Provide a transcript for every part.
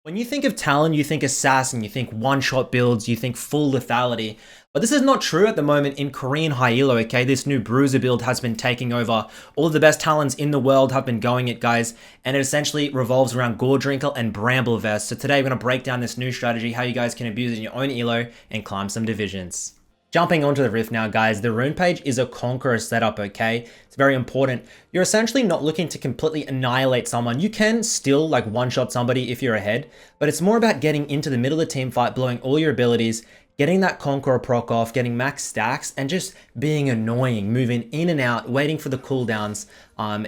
When you think of Talon, you think Assassin, you think one-shot builds, you think full lethality. But this is not true at the moment in Korean high elo, okay? This new Bruiser build has been taking over. All of the best Talons in the world have been going it, guys. And it essentially revolves around Goredrinkle and Bramblevest. So today we're going to break down this new strategy, how you guys can abuse it in your own elo and climb some divisions. Jumping onto the riff now, guys, the rune page is a conqueror setup, okay? It's very important. You're essentially not looking to completely annihilate someone. You can still like one-shot somebody if you're ahead, but it's more about getting into the middle of the team fight, blowing all your abilities, getting that conqueror proc off, getting max stacks, and just being annoying, moving in and out, waiting for the cooldowns.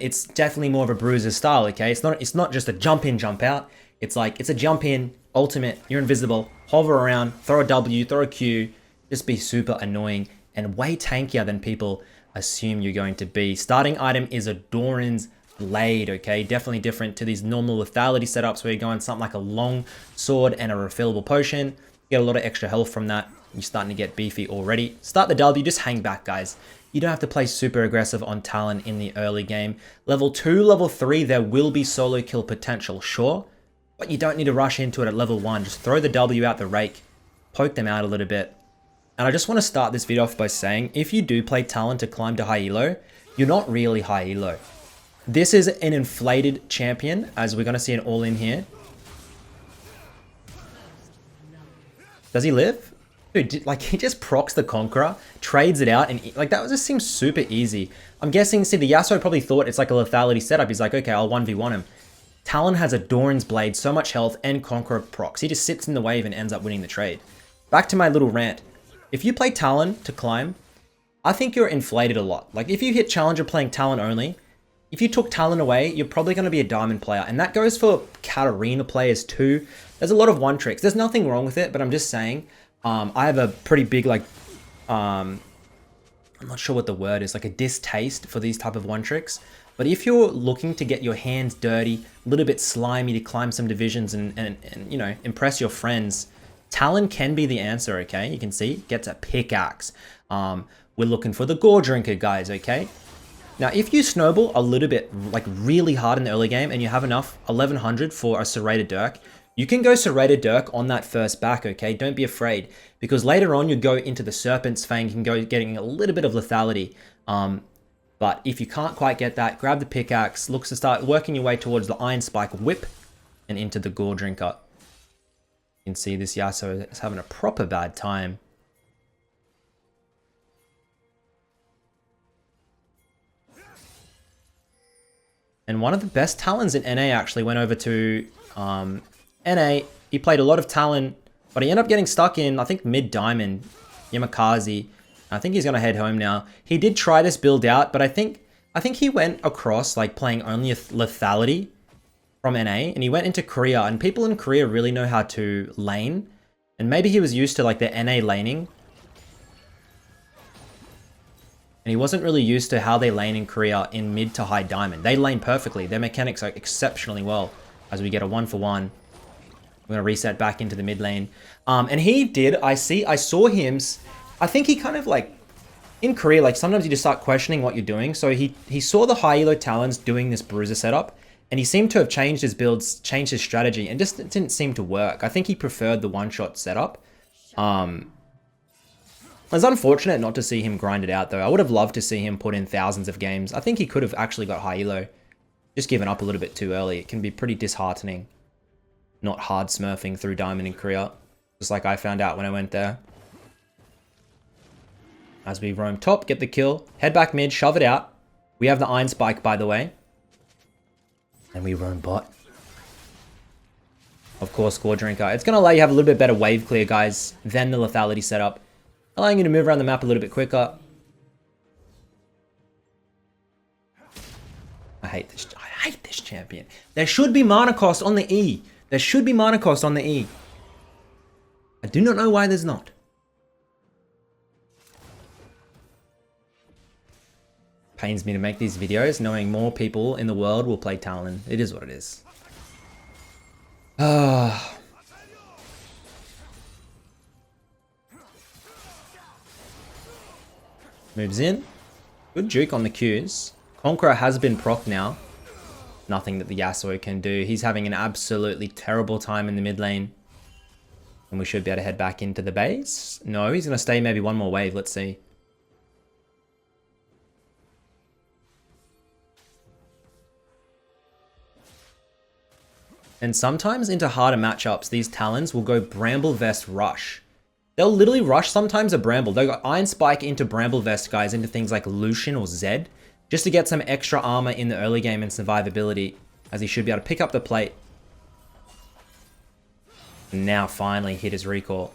It's definitely more of a Bruiser style, okay? It's not just a jump in, jump out. It's a jump in, ultimate, you're invisible, hover around, throw a W, throw a Q, just be super annoying and way tankier than people assume you're going to be. Starting item is a Doran's Blade, okay? Definitely different to these normal lethality setups where you're going something like a long sword and a refillable potion. You get a lot of extra health from that. You're starting to get beefy already. Start the W, just hang back, guys. You don't have to play super aggressive on Talon in the early game. Level 2, level 3, there will be solo kill potential, sure, but you don't need to rush into it at level 1. Just throw the W out the rake, poke them out a little bit. And I just want to start this video off by saying, if you do play Talon to climb to high elo, you're not really high elo. This is an inflated champion, as we're going to see an all-in here. Does he live? Dude, like, he just procs the Conqueror, trades it out, and like, that just seems super easy. I'm guessing, see, the Yasuo probably thought it's like a lethality setup. He's like, okay, I'll 1v1 him. Talon has a Doran's Blade, so much health, and Conqueror procs. He just sits in the wave and ends up winning the trade. Back to my little rant. If you play Talon to climb, I think you're inflated a lot. Like, if you hit Challenger playing Talon only, if you took Talon away, you're probably going to be a Diamond player. And that goes for Katarina players too. There's a lot of one tricks. There's nothing wrong with it, but I'm just saying, I have a pretty big, like, I'm not sure what the word is, like a distaste for these type of one tricks. But if you're looking to get your hands dirty, a little bit slimy to climb some divisions and you know, impress your friends, Talon can be the answer, okay? You can see, gets a pickaxe. We're looking for the Goredrinker, guys, okay? Now, if you snowball a little bit, like really hard in the early game, and you have enough 1100 for a Serrated Dirk, you can go Serrated Dirk on that first back, okay? Don't be afraid, because later on you go into the Serpent's Fang, you can go getting a little bit of lethality. But if you can't quite get that, grab the pickaxe, looks to start working your way towards the Iron Spike Whip, and into the Goredrinker. You can see this Yasuo is having a proper bad time. And one of the best Talons in NA actually went over to NA. He played a lot of Talon, but he ended up getting stuck in, I think, mid-diamond, Yamakaze. I think he's going to head home now. He did try this build out, but I think he went across like playing only lethality from NA, and he went into Korea, and people in Korea really know how to lane, and maybe he was used to like the NA laning, and he wasn't really used to how they lane in Korea in mid to high diamond. They lane perfectly. Their mechanics are exceptionally well. As we get a 1-for-1, we're gonna reset back into the mid lane, and he did. I saw him. I think he kind of like in Korea, like sometimes you just start questioning what you're doing. So he saw the high elo Talons doing this Bruiser setup, and he seemed to have changed his builds, changed his strategy, and just didn't seem to work. I think he preferred the one-shot setup. It's unfortunate not to see him grind it out, though. I would have loved to see him put in thousands of games. I think he could have actually got high elo, just given up a little bit too early. It can be pretty disheartening, not hard smurfing through Diamond in Korea, just like I found out when I went there. As we roam top, get the kill, head back mid, shove it out. We have the Iron Spike, by the way. And we roam bot. Of course, Goredrinker. It's going to allow you to have a little bit better wave clear, guys, than the lethality setup. Allowing you to move around the map a little bit quicker. I hate this champion. There should be mana cost on the E. There should be mana cost on the E. I do not know why there's not. Pains me to make these videos, knowing more people in the world will play Talon. It is what it is. Moves in. Good juke on the Qs. Conqueror has been proc now. Nothing that the Yasuo can do. He's having an absolutely terrible time in the mid lane. And we should be able to head back into the base. No, he's going to stay maybe one more wave. Let's see. And sometimes into harder matchups, these Talons will go Bramble Vest Rush. They'll literally rush sometimes a Bramble. They'll go Iron Spike into Bramble Vest, guys, into things like Lucian or Zed, just to get some extra armor in the early game and survivability, as he should be able to pick up the plate. And now finally hit his recall.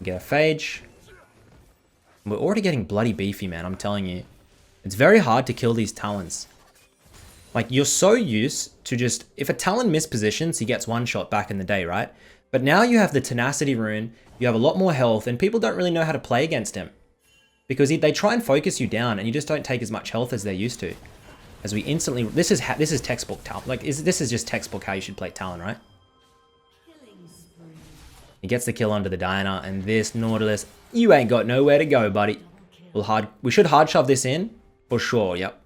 Get a Phage. We're already getting bloody beefy, man, I'm telling you. It's very hard to kill these Talons. Like, you're so used to just, if a Talon mispositions, he gets one shot back in the day, right? But now you have the Tenacity rune, you have a lot more health, and people don't really know how to play against him. Because they try and focus you down, and you just don't take as much health as they're used to. As we instantly, this is textbook Talon. Like, this is just textbook how you should play Talon, right? He gets the kill onto the Diana, and this Nautilus, you ain't got nowhere to go, buddy. We should hard shove this in, for sure, yep.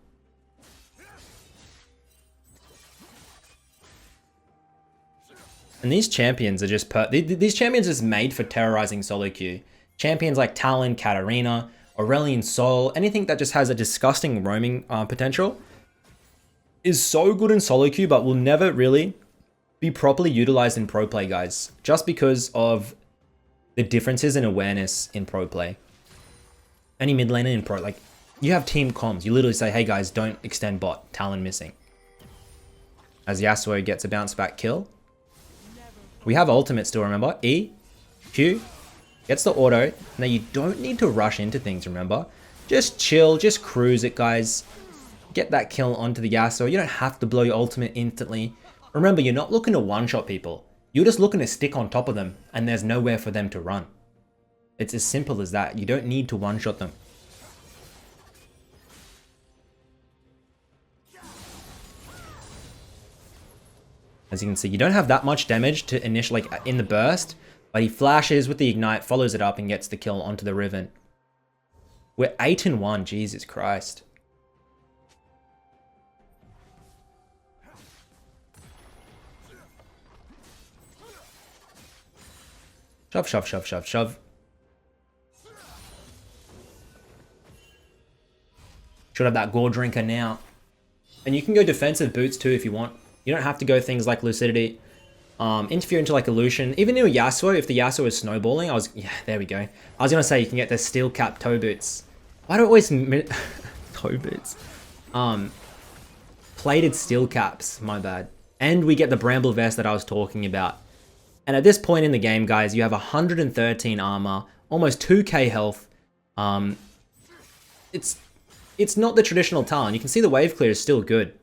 And these champions are just these champions are just made for terrorizing solo queue. Champions like Talon, Katarina, Aurelion Sol, anything that just has a disgusting roaming potential is so good in solo queue, but will never really be properly utilized in pro play, guys, just because of the differences in awareness in pro play. Any mid laner in pro, like, you have team comms. You literally say, hey guys, don't extend bot, Talon missing. As Yasuo gets a bounce back kill. We have ultimate still, remember? E, Q, gets the auto. Now you don't need to rush into things, remember? Just chill, just cruise it, guys. Get that kill onto the Yasuo. You don't have to blow your ultimate instantly. Remember, you're not looking to one-shot people. You're just looking to stick on top of them, and there's nowhere for them to run. It's as simple as that. You don't need to one-shot them. As you can see, you don't have that much damage to initial, like, in the burst, but he flashes with the ignite, follows it up, and gets the kill onto the Riven. We're 8-1, Jesus Christ. Shove, shove, shove, shove, shove. Should have that Gore Drinker now. And you can go defensive boots too if you want. You don't have to go things like Lucidity. Interfere into like a Lucian. Even in a Yasuo, if the Yasuo is snowballing, yeah, there we go. I was going to say you can get the steel cap toe boots. Why do I always... toe boots? Plated steel caps, my bad. And we get the Bramble Vest that I was talking about. And at this point in the game, guys, you have 113 armor, almost 2k health. It's not the traditional Talon. You can see the wave clear is still good.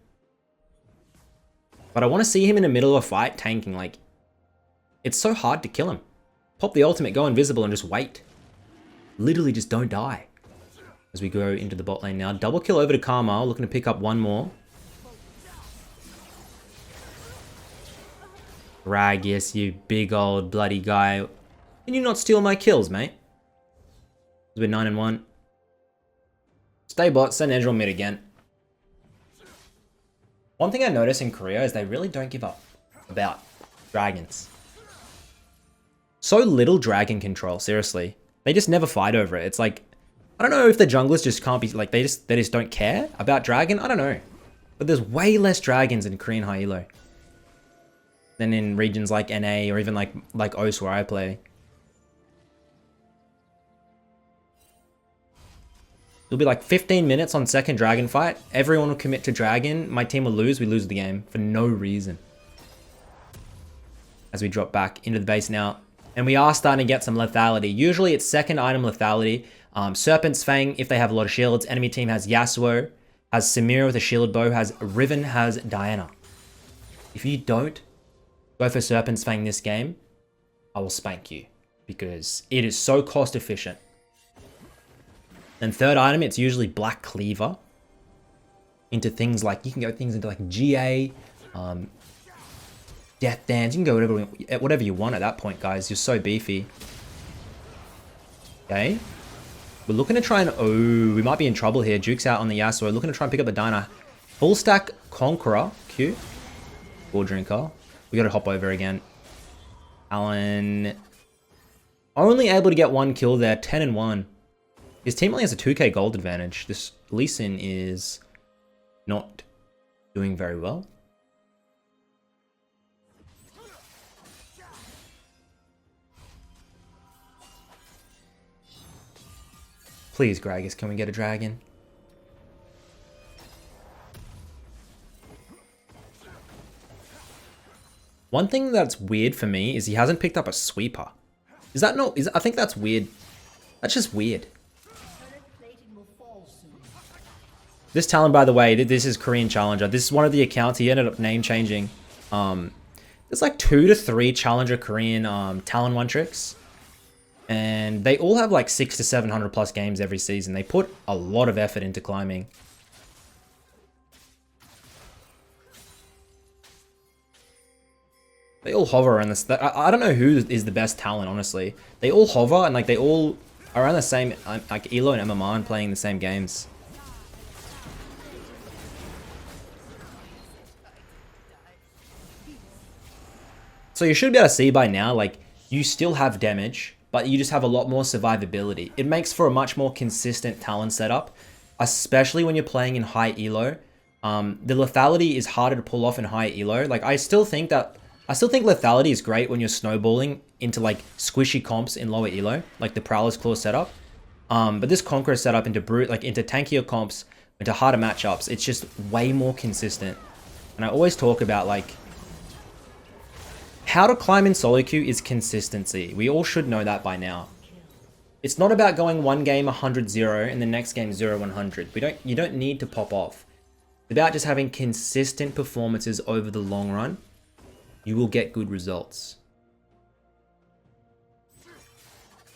But I want to see him in the middle of a fight tanking. Like, it's so hard to kill him. Pop the ultimate, go invisible, and just wait. Literally just don't die. As we go into the bot lane now. Double kill over to Karma, looking to pick up one more. Ragus, you big old bloody guy. Can you not steal my kills, mate? We're 9-1. Stay bot, send Ezreal mid again. One thing I notice in Korea is they really don't give up about dragons. So little dragon control, seriously. They just never fight over it. It's like, I don't know if the junglers just can't be, like, they just don't care about dragon. I don't know. But there's way less dragons in Korean high elo than in regions like NA or even like OS where I play. It'll be like 15 minutes on second dragon fight. Everyone will commit to dragon. My team will lose. We lose the game for no reason. As we drop back into the base now. And we are starting to get some lethality. Usually it's second item lethality. Serpent's Fang if they have a lot of shields. Enemy team has Yasuo, has Samira with a shield bow, has Riven, has Diana. If you don't go for Serpent's Fang this game, I will spank you. Because it is so cost efficient. Then third item, it's usually Black Cleaver. Into things like, you can go things into like GA, Death Dance. You can go whatever you want at that point, guys. You're so beefy. Okay. We're looking to try and... Oh, we might be in trouble here. Duke's out on the Yasuo. We're looking to try and pick up the Dyna. Full stack Conqueror. Q. War Drinker. We gotta hop over again. Alan... Only able to get 1 kill there. 10-1. His team only has a 2k gold advantage. This Lee Sin is not doing very well. Please, Gragas, can we get a dragon? One thing that's weird for me is he hasn't picked up a sweeper. Is that not... I think that's weird. That's just weird. This Talon, by the way, this is Korean Challenger. This is one of the accounts. He ended up name changing. There's like 2 to 3 Challenger Korean Talon one-tricks. And they all have like 600 to 700 plus games every season. They put a lot of effort into climbing. They all hover around this. I don't know who is the best Talon, honestly. They all hover and like they all are around the same, like Elo and MMR and playing the same games. So you should be able to see by now, like, you still have damage, but you just have a lot more survivability. It makes for a much more consistent Talon setup, especially when you're playing in high elo. The lethality is harder to pull off in high elo. Like, I still think lethality is great when you're snowballing into like squishy comps in lower elo, like the Prowler's Claw setup. But this Conqueror setup into into tankier comps, into harder matchups, it's just way more consistent. And I always talk about like how to climb in solo queue is consistency. We all should know that by now. It's not about going one game 100-0 and the next game 0-100. You don't need to pop off. It's about just having consistent performances over the long run. You will get good results.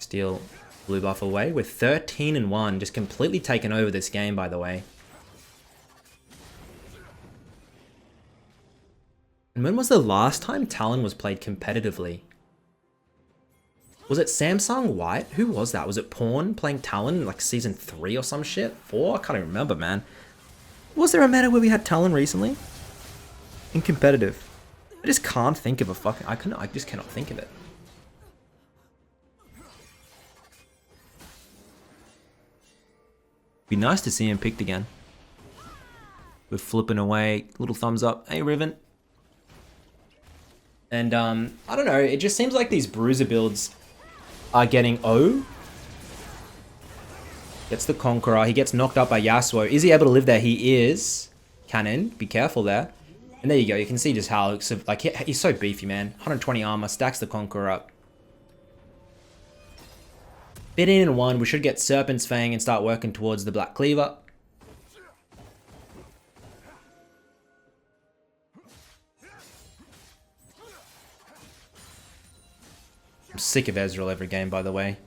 Steal blue buff away. We're 13-1, just completely taken over this game, by the way. And when was the last time Talon was played competitively? Was it Samsung White? Who was that? Was it Pawn playing Talon in like season 3 or some shit? 4? I can't even remember, man. Was there a meta where we had Talon recently? In competitive. I just can't think of a fucking... I just cannot think of it. Be nice to see him picked again. We're flipping away. Little thumbs up. Hey, Riven. And, I don't know. It just seems like these Bruiser builds are getting O. Gets the Conqueror. He gets knocked up by Yasuo. Is he able to live there? He is. Cannon. Be careful there. And there you go. You can see just how, like, he's so beefy, man. 120 armor. Stacks the Conqueror up. 15-1. We should get Serpent's Fang and start working towards the Black Cleaver. I'm sick of Ezreal every game, by the way.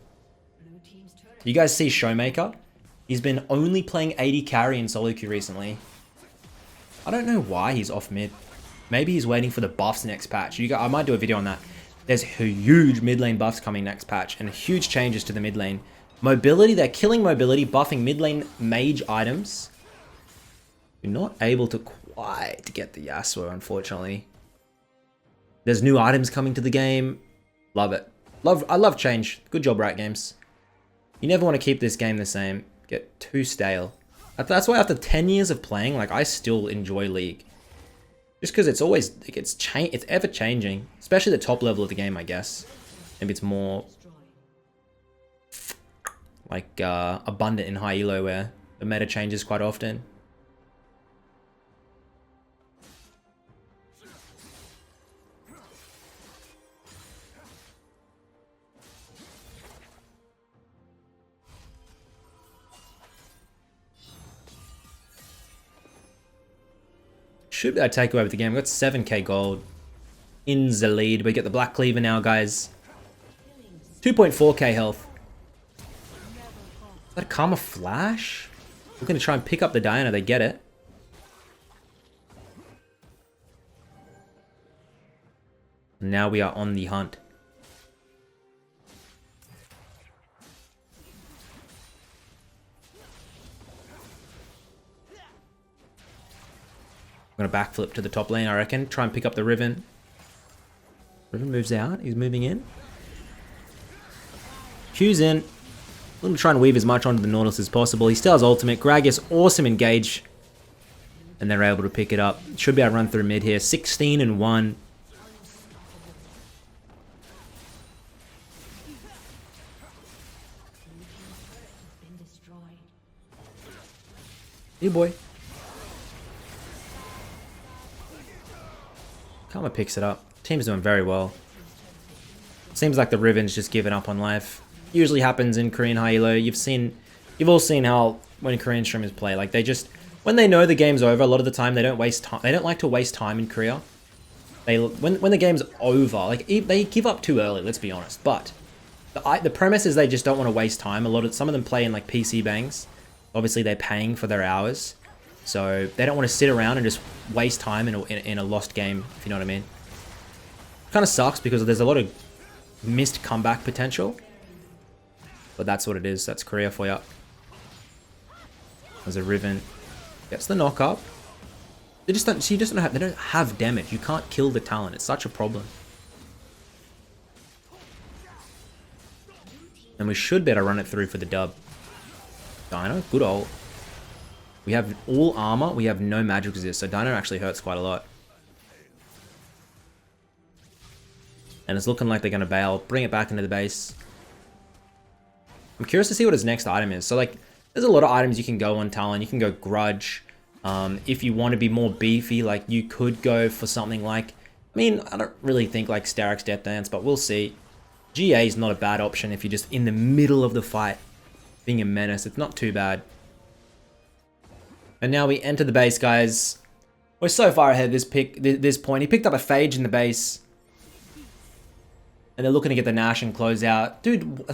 You guys see Showmaker? He's been only playing 80 carry in solo queue recently. I don't know why he's off mid. Maybe he's waiting for the buffs next patch. I might do a video on that. There's huge mid lane buffs coming next patch and huge changes to the mid lane. Mobility, they're killing mobility, buffing mid lane mage items. You're not able to quite get the Yasuo, unfortunately. There's new items coming to the game. Love it. I love change. Good job, Riot Games. You never want to keep this game the same. Get too stale. That's why after 10 years of playing, like, I still enjoy League. Just because it's always, it's ever changing. Especially the top level of the game, I guess. Maybe it's more like abundant in high elo where the meta changes quite often. Should be able to take away with the game. We've got 7k gold in the lead. We get the Black Cleaver now, guys. 2.4k health. Is that a Karma Flash? We're going to try and pick up the Diana. They get it. Now we are on the hunt. I'm going to backflip to the top lane, I reckon. Try and pick up the Riven. Riven moves out. He's moving in. Q's in. I'm going to try and weave as much onto the Nautilus as possible. He still has ultimate. Gragas, awesome engage. And they're able to pick it up. Should be able to run through mid here. 16 and 1. Hey boy. Karma picks it up. Team's doing very well. Seems like the Riven's just given up on life. Usually happens in Korean high elo. You've all seen how when Korean streamers play, like they just, when they know the game's over, a lot of the time they don't waste time. They don't like to waste time in Korea. When the game's over, like they give up too early. Let's be honest. But the premise is they just don't want to waste time. Some of them play in like PC bangs. Obviously they're paying for their hours, so they don't want to sit around and just waste time in a lost game, if you know what I mean. Kind of sucks because there's a lot of missed comeback potential, but that's what it is. That's Korea for you. There's a Riven, gets the knock up. They don't have damage. You can't kill the Talon. It's such a problem. And we should better run it through for the dub. Dino, good ult. We have all armor, we have no magic resist, so Dino actually hurts quite a lot. And it's looking like they're going to bail, bring it back into the base. I'm curious to see what his next item is. So like, there's a lot of items you can go on Talon. You can go Grudge. If you want to be more beefy, like you could go for something like, I mean, I don't really think like Starrick's Death Dance, but we'll see. GA is not a bad option if you're just in the middle of the fight. Being a menace, it's not too bad. And now we enter the base, guys. We're so far ahead this point. He picked up a Phage in the base. And they're looking to get the Nash and close out. Dude,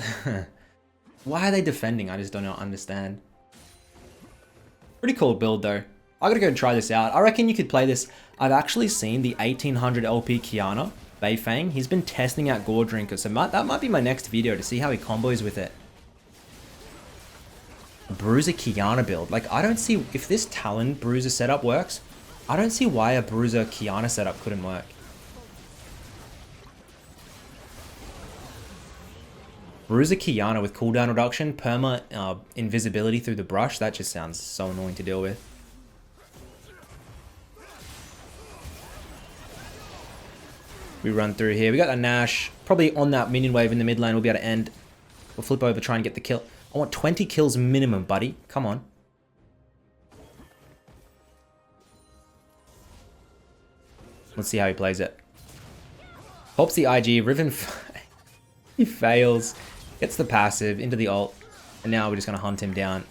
why are they defending? I just don't understand. Pretty cool build, though. I gotta go and try this out. I reckon you could play this. I've actually seen the 1800 LP Kiana, Beifang. He's been testing out Gore Drinker, so that might be my next video to see how he combos with it. Bruiser Kiana build. Like, I don't see, if this Talon Bruiser setup works, I don't see why a Bruiser Kiana setup couldn't work. Bruiser Kiana with cooldown reduction, perma invisibility through the brush, that just sounds so annoying to deal with. We run through here. We got a Nash, probably on that minion wave in the mid lane. We'll be able to end. We'll flip over, try and get the kill. I want 20 kills minimum, buddy. Come on. Let's see how he plays it. Pops the IG. Riven, he fails. Gets the passive into the ult. And now we're just going to hunt him down.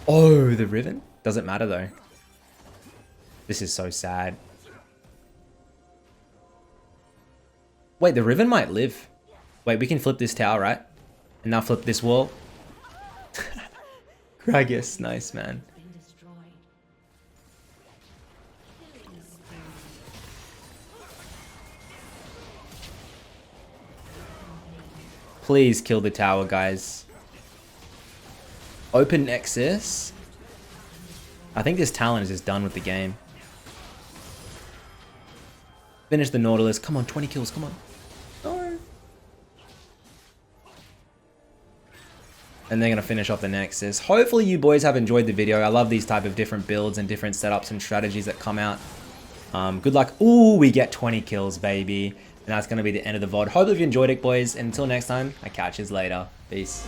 Oh, the Riven? Doesn't matter, though. This is so sad. Wait, the Riven might live. Wait, we can flip this tower, right? And now flip this wall. Gragas, nice, man. Please kill the tower, guys. Open Nexus. I think this Talon is just done with the game. Finish the Nautilus. Come on, 20 kills, come on. No. And they're going to finish off the Nexus. Hopefully you boys have enjoyed the video. I love these type of different builds and different setups and strategies that come out. Good luck. Ooh, we get 20 kills, baby. And that's going to be the end of the VOD. Hope you enjoyed it, boys. And until next time, I catch you later. Peace.